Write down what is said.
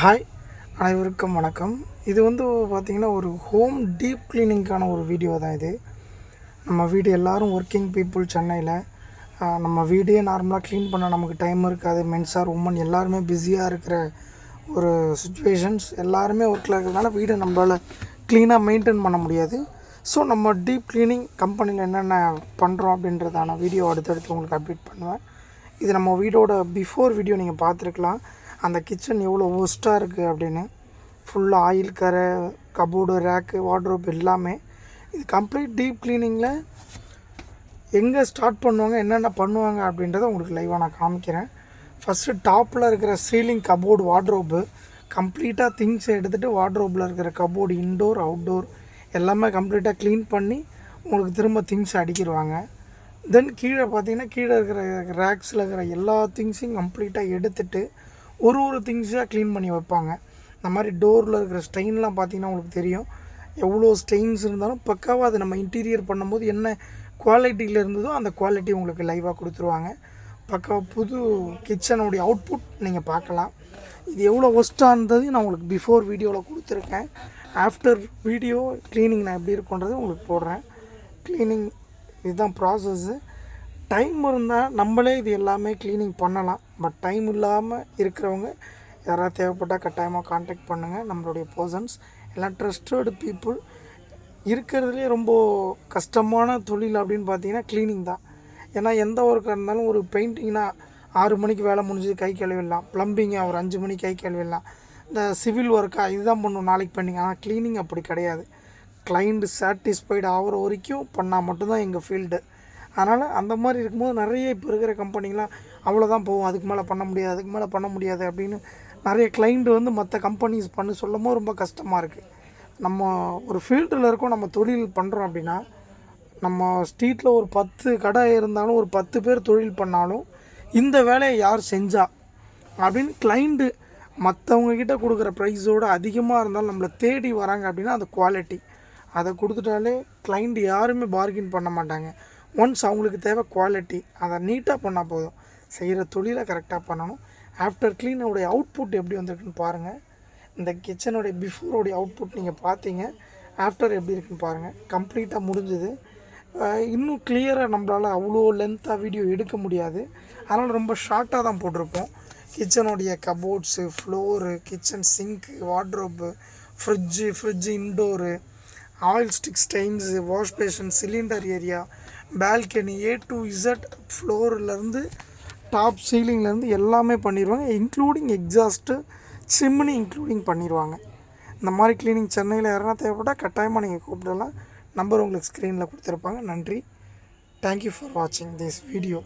Hi, அனைவருக்கும் வணக்கம். இது பார்த்திங்கன்னா ஒரு ஹோம் டீப் க்ளீனிங்க்கான ஒரு வீடியோ தான் இது. நம்ம வீடு எல்லோரும் ஒர்க்கிங் பீப்புள் சென்னையில். நம்ம வீடே நார்மலாக க்ளீன் பண்ண நமக்கு டைம் இருக்காது. மென்ஸ் ஆர் உமன் எல்லாருமே பிஸியாக இருக்கிற ஒரு சுச்சுவேஷன்ஸ். எல்லாருமே ஒர்க்கில் இருக்கிறதுனால வீடை நம்மளால் க்ளீனாக மெயின்டைன் பண்ண முடியாது. ஸோ நம்ம டீப் க்ளீனிங் கம்பெனியில் என்னென்ன பண்ணுறோம் அப்படின்றதான வீடியோ அடுத்தடுத்து உங்களுக்கு அப்டேட் பண்ணுவேன். இது நம்ம வீடோட பிஃபோர் வீடியோ நீங்கள் பார்த்துருக்கலாம். அந்த கிச்சன் எவ்வளோ ஒஸ்ட்டாக இருக்குது அப்படின்னு. ஃபுல்லாக ஆயில் கரை, கபோர்டு, ரேக்கு, வார்ட்ரோப் எல்லாமே. இது கம்ப்ளீட் டீப் க்ளீனிங்கில் எங்கே ஸ்டார்ட் பண்ணுவாங்க, என்னென்ன பண்ணுவாங்க அப்படின்றத உங்களுக்கு லைவாக நான் காமிக்கிறேன். ஃபஸ்ட்டு டாப்பில் இருக்கிற சீலிங் கபோர்டு, வார்ட்ரோப்பு கம்ப்ளீட்டாக திங்ஸை எடுத்துகிட்டு வார்ட்ரோப்பில் இருக்கிற கபோர்டு இன்டோர் அவுட்டோர் எல்லாமே கம்ப்ளீட்டாக க்ளீன் பண்ணி உங்களுக்கு திரும்ப திங்ஸ் அடிக்கிடுவாங்க. தென் கீழே பார்த்தீங்கன்னா கீழே இருக்கிற ரேக்ஸில் இருக்கிற எல்லா திங்ஸையும் கம்ப்ளீட்டாக எடுத்துகிட்டு ஒரு திங்ஸாக க்ளீன் பண்ணி வைப்பாங்க. இந்த மாதிரி டோரில் இருக்கிற ஸ்டெயின்லாம் பார்த்திங்கன்னா உங்களுக்கு தெரியும். எவ்வளோ ஸ்டெயின்ஸ் இருந்தாலும் பக்காவாக அது நம்ம இன்டீரியர் பண்ணும்போது என்ன குவாலிட்டியில் இருந்ததோ அந்த குவாலிட்டி உங்களுக்கு லைவாக கொடுத்துருவாங்க. பக்காவாக புது கிச்சனுடைய அவுட்புட் நீங்கள் பார்க்கலாம். இது எவ்வளோ ஒஸ்ட்டாக இருந்தது நான் உங்களுக்கு பிஃபோர் வீடியோவில் கொடுத்துருக்கேன். ஆஃப்டர் வீடியோ க்ளீனிங் நான் எப்படி இருக்குன்றது உங்களுக்கு போடுறேன். க்ளீனிங் இதுதான் ப்ராசஸ்ஸு. டைம் இருந்தால் நம்மளே இது எல்லாமே க்ளீனிங் பண்ணலாம். பட் டைம் இல்லாமல் இருக்கிறவங்க யாராவது தேவைப்பட்டால் கட்டாயமாக காண்டாக்ட் பண்ணுங்கள். நம்மளுடைய பர்சன்ஸ் எல்லாம் ட்ரஸ்டட் பீப்புள். இருக்கிறதுலே ரொம்ப கஷ்டமான தொழில் அப்படின்னு பார்த்தீங்கன்னா க்ளீனிங் தான். ஏன்னா எந்த ஒர்க்காக இருந்தாலும் ஒரு பெயிண்டிங்னா 6 மணிக்கு வேலை முடிஞ்சது கை கழுவிடலாம். ப்ளம்பிங்காக ஒரு 5 மணிக்கு கை கழுவிடலாம். இந்த சிவில் ஒர்க்காக இதுதான் பண்ணும் நாளைக்கு பண்ணிங்க. ஆனால் க்ளீனிங் அப்படி கிடையாது. கிளைண்ட் சாட்டிஸ்ஃபைடு ஆகிற வரைக்கும் பண்ணால் மட்டும்தான் எங்கள் ஃபீல்டு. அதனால் அந்த மாதிரி இருக்கும்போது நிறைய இப்போ இருக்கிற கம்பெனிலாம் அவ்வளோதான் போகும், அதுக்கு மேலே பண்ண முடியாது அப்படின்னு நிறைய கிளைண்ட் மற்ற கம்பெனிஸ் பண்ண சொல்லும்போது ரொம்ப கஷ்டமாக இருக்குது. நம்ம ஒரு ஃபீல்டில் இருக்கோம், நம்ம தொழில் பண்ணுறோம் அப்படின்னா நம்ம ஸ்ட்ரீட்டில் ஒரு 10 கடை இருந்தாலும் ஒரு 10 பேர் தொழில் பண்ணாலும் இந்த வேலையை யார் செஞ்சா அப்படின்னு கிளைண்ட்டு மற்றவங்கக்கிட்ட கொடுக்குற ப்ரைஸோடு அதிகமாக இருந்தாலும் நம்மளை தேடி வராங்க அப்படின்னா அந்த குவாலிட்டி அதை கொடுத்துட்டாலே கிளைண்ட் யாருமே பார்கின் பண்ண மாட்டாங்க. ஒன்ஸ் அவங்களுக்கு தேவை குவாலிட்டி, அதை நீட்டாக பண்ணால் போதும். செய்கிற தொழிலை கரெக்டாக பண்ணணும். ஆஃப்டர் க்ளீனோடைய அவுட்புட் எப்படி வந்திருக்குன்னு பாருங்கள். இந்த கிச்சனுடைய பிஃபோருடைய அவுட்புட் நீங்கள் பார்த்தீங்க, ஆஃப்டர் எப்படி இருக்குன்னு பாருங்கள். கம்ப்ளீட்டாக முடிஞ்சுது. இன்னும் கிளியராக நம்மளால் அவ்வளோ லென்த்தாக வீடியோ எடுக்க முடியாது. அதனால் ரொம்ப ஷார்ட்டாக தான் போட்டிருப்போம். கிச்சனுடைய cupboards, floor, kitchen sink, wardrobe, fridge indoor, oil stick stains, wash basin, cylinder area, balcony, A to Z ஃப்ளோர்லேருந்து டாப் சீலிங்லேருந்து எல்லாமே பண்ணிடுவாங்க. இன்க்ளூடிங் எக்ஸாஸ்ட்டு, சிம்னி இன்க்ளூடிங் பண்ணிடுவாங்க. இந்த மாதிரி க்ளீனிங் சென்னையில் யாருன்னா தேவைப்பட்டால் கட்டாயமாக நீங்கள் கூப்பிடலாம். நம்பர் உங்களுக்கு ஸ்க்ரீனில் கொடுத்துருப்பாங்க. நன்றி. தேங்க்யூ ஃபார் வாட்சிங் திஸ் வீடியோ.